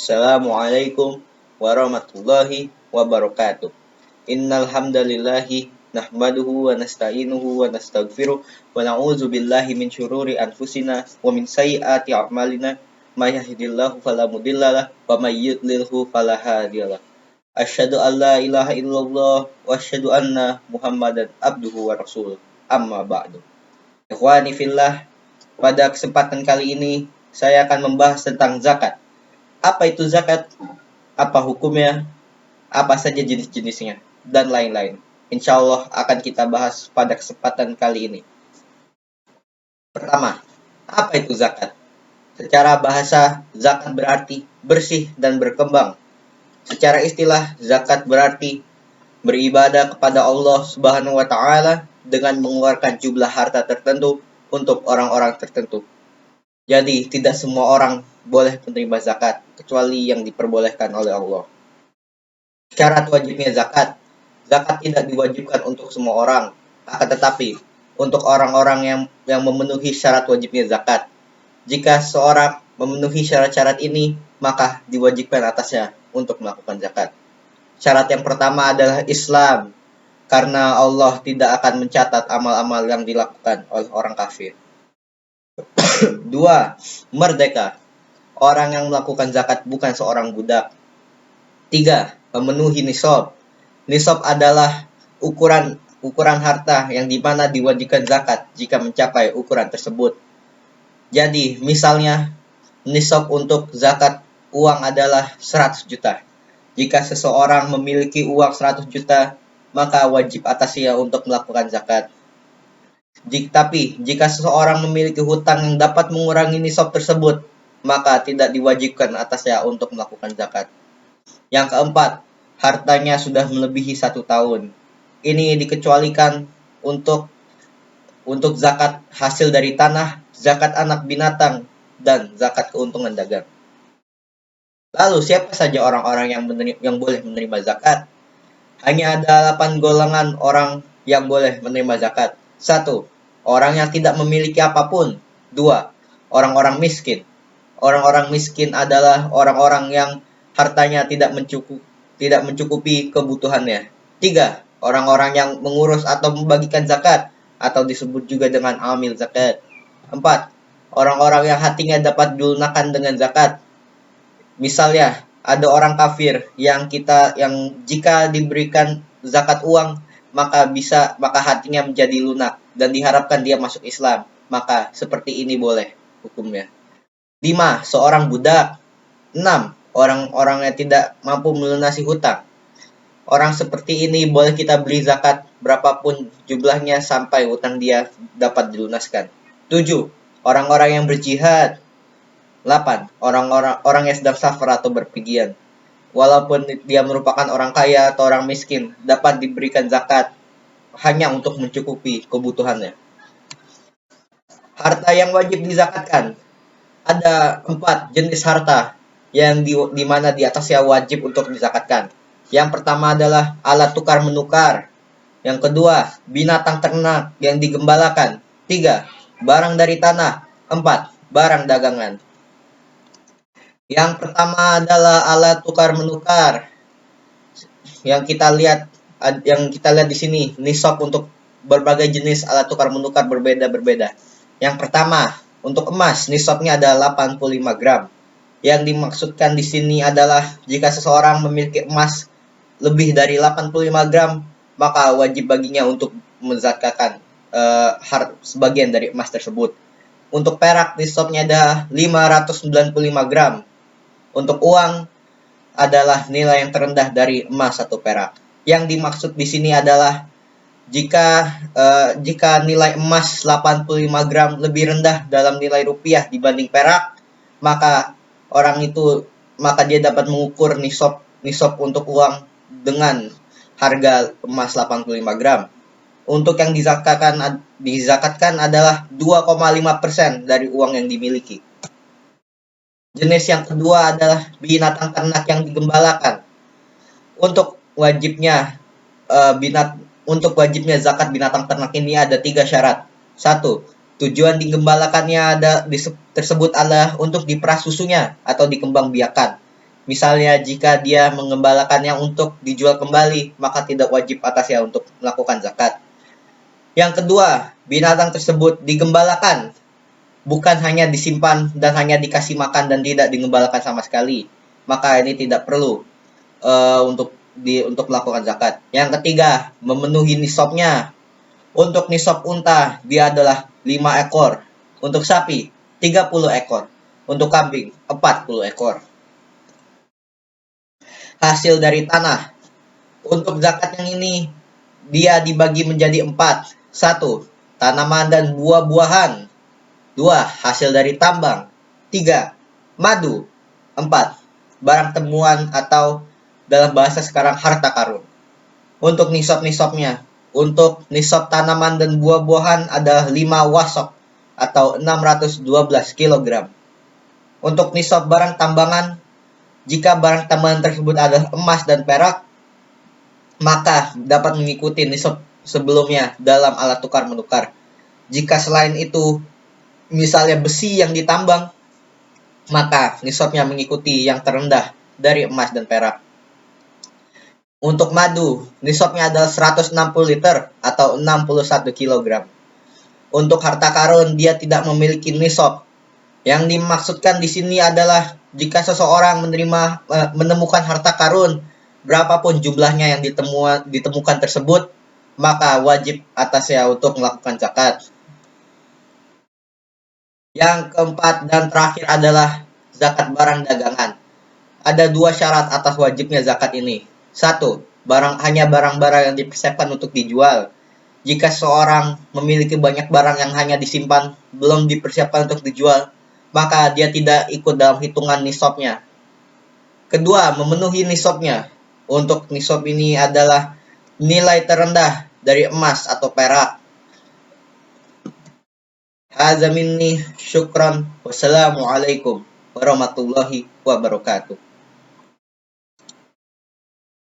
Assalamualaikum warahmatullahi wabarakatuh. Innal hamdalillahi nahmaduhu wa nasta'inuhu wa nastaghfiruh wa na'udzu billahi min syururi anfusina wa min sayyiati a'malina may yahdihillahu fala mudhillalah wa may yudlilhu fala hadiyalah. Asyhadu an la ilaha illallah wa asyhadu anna Muhammadan abduhu wa rasuluh. Amma ba'du. Ikhwani fillah, pada kesempatan kali ini saya akan membahas tentang zakat. Apa itu zakat? Apa hukumnya? Apa saja jenis-jenisnya? Dan lain-lain. Insya Allah akan kita bahas pada kesempatan kali ini. Pertama, apa itu zakat? Secara bahasa, zakat berarti bersih dan berkembang. Secara istilah, zakat berarti beribadah kepada Allah Subhanahu wa Ta'ala dengan mengeluarkan jumlah harta tertentu untuk orang-orang tertentu. Jadi, tidak semua orang boleh menerima zakat, kecuali yang diperbolehkan oleh Allah. Syarat wajibnya zakat. Zakat tidak diwajibkan untuk semua orang, akan tetapi untuk orang-orang yang memenuhi syarat wajibnya zakat. Jika seorang memenuhi syarat-syarat ini, maka diwajibkan atasnya untuk melakukan zakat. Syarat yang pertama adalah Islam, karena Allah tidak akan mencatat amal-amal yang dilakukan oleh orang kafir. 2. Merdeka. Orang yang melakukan zakat bukan seorang budak. 3. Memenuhi nisab. Nisab adalah ukuran harta yang dimana diwajibkan zakat jika mencapai ukuran tersebut. Jadi, misalnya nisab untuk zakat uang adalah 100 juta. Jika seseorang memiliki uang 100 juta, maka wajib atasnya untuk melakukan zakat. Tapi, jika seseorang memiliki hutang yang dapat mengurangi nisab tersebut, maka tidak diwajibkan atasnya untuk melakukan zakat. Yang keempat, hartanya sudah melebihi 1 tahun. Ini dikecualikan untuk zakat hasil dari tanah, zakat anak binatang, dan zakat keuntungan dagang. Lalu, siapa saja orang-orang yang boleh menerima zakat? Hanya ada 8 golongan orang yang boleh menerima zakat. 1. Orang yang tidak memiliki apapun. 2. Orang-orang miskin. Orang-orang miskin adalah orang-orang yang hartanya tidak mencukupi kebutuhannya. 3. Orang-orang yang mengurus atau membagikan zakat, atau disebut juga dengan amil zakat. 4. Orang-orang yang hatinya dapat dilunakan dengan zakat. Misalnya, ada orang kafir yang jika diberikan zakat uang, maka hatinya menjadi lunak dan diharapkan dia masuk Islam. Maka seperti ini boleh hukumnya. 5. Seorang budak. 6. Orang-orang yang tidak mampu melunasi hutang. Orang seperti ini boleh kita beri zakat berapapun jumlahnya sampai hutang dia dapat dilunaskan. 7. Orang-orang yang berjihad. 8. Orang yang sedang safar atau berpergian. Walaupun dia merupakan orang kaya atau orang miskin, dapat diberikan zakat hanya untuk mencukupi kebutuhannya. Harta yang wajib dizakatkan. Ada 4 jenis harta yang di mana di atasnya wajib untuk dizakatkan. Yang pertama adalah alat tukar menukar. Yang kedua, binatang ternak yang digembalakan. 3. Barang dari tanah. 4. Barang dagangan. Yang pertama adalah alat tukar menukar. Yang kita lihat di sini, nisab untuk berbagai jenis alat tukar menukar berbeda-berbeda. Yang pertama, untuk emas, nisabnya adalah 85 gram. Yang dimaksudkan di sini adalah jika seseorang memiliki emas lebih dari 85 gram, maka wajib baginya untuk menzakatkan sebagian dari emas tersebut. Untuk perak, nisabnya ada 595 gram. Untuk uang adalah nilai yang terendah dari emas atau perak. Yang dimaksud di sini adalah jika nilai emas 85 gram lebih rendah dalam nilai rupiah dibanding perak, maka dia dapat mengukur nisab untuk uang dengan harga emas 85 gram. Untuk yang dizakatkan adalah 2,5% dari uang yang dimiliki. Jenis yang kedua adalah binatang ternak yang digembalakan. Untuk wajibnya zakat binatang ternak ini ada 3 syarat. 1. Tujuan digembalakannya tersebut adalah untuk diperah susunya atau dikembangbiakan. Misalnya jika dia mengembalakannya untuk dijual kembali, maka tidak wajib atasnya untuk melakukan zakat. Yang kedua, binatang tersebut digembalakan, bukan hanya disimpan dan hanya dikasih makan dan tidak digembalakan sama sekali. Maka ini tidak perlu untuk melakukan zakat. Yang ketiga, memenuhi nisabnya. Untuk nisab unta, dia adalah 5 ekor. Untuk sapi, 30 ekor. Untuk kambing, 40 ekor. Hasil dari tanah. Untuk zakat yang ini, dia dibagi menjadi 4. 1. Tanaman dan buah-buahan. 2. Hasil dari tambang. 3. Madu. 4. Barang temuan atau dalam bahasa sekarang harta karun. Untuk nisab-nisabnya, untuk nisab tanaman dan buah-buahan adalah 5 wasok atau 612 kg. Untuk nisab barang tambangan, jika barang tambangan tersebut adalah emas dan perak, maka dapat mengikuti nisab sebelumnya dalam alat tukar menukar. Jika selain itu, misalnya besi yang ditambang, maka nisabnya mengikuti yang terendah dari emas dan perak. Untuk madu, nisabnya adalah 160 liter atau 61 kg. Untuk harta karun, dia tidak memiliki nisab. Yang dimaksudkan di sini adalah jika seseorang menemukan harta karun, berapapun jumlahnya yang ditemukan tersebut, maka wajib atasnya untuk melakukan zakat. Yang keempat dan terakhir adalah zakat barang dagangan. Ada 2 syarat atas wajibnya zakat ini. 1. Hanya barang-barang yang dipersiapkan untuk dijual. Jika seorang memiliki banyak barang yang hanya disimpan, belum dipersiapkan untuk dijual, maka dia tidak ikut dalam hitungan nisabnya. Kedua, memenuhi nisabnya. Untuk nisab ini adalah nilai terendah dari emas atau perak. Hadza minni syukran. Wassalamualaikum warahmatullahi wabarakatuh.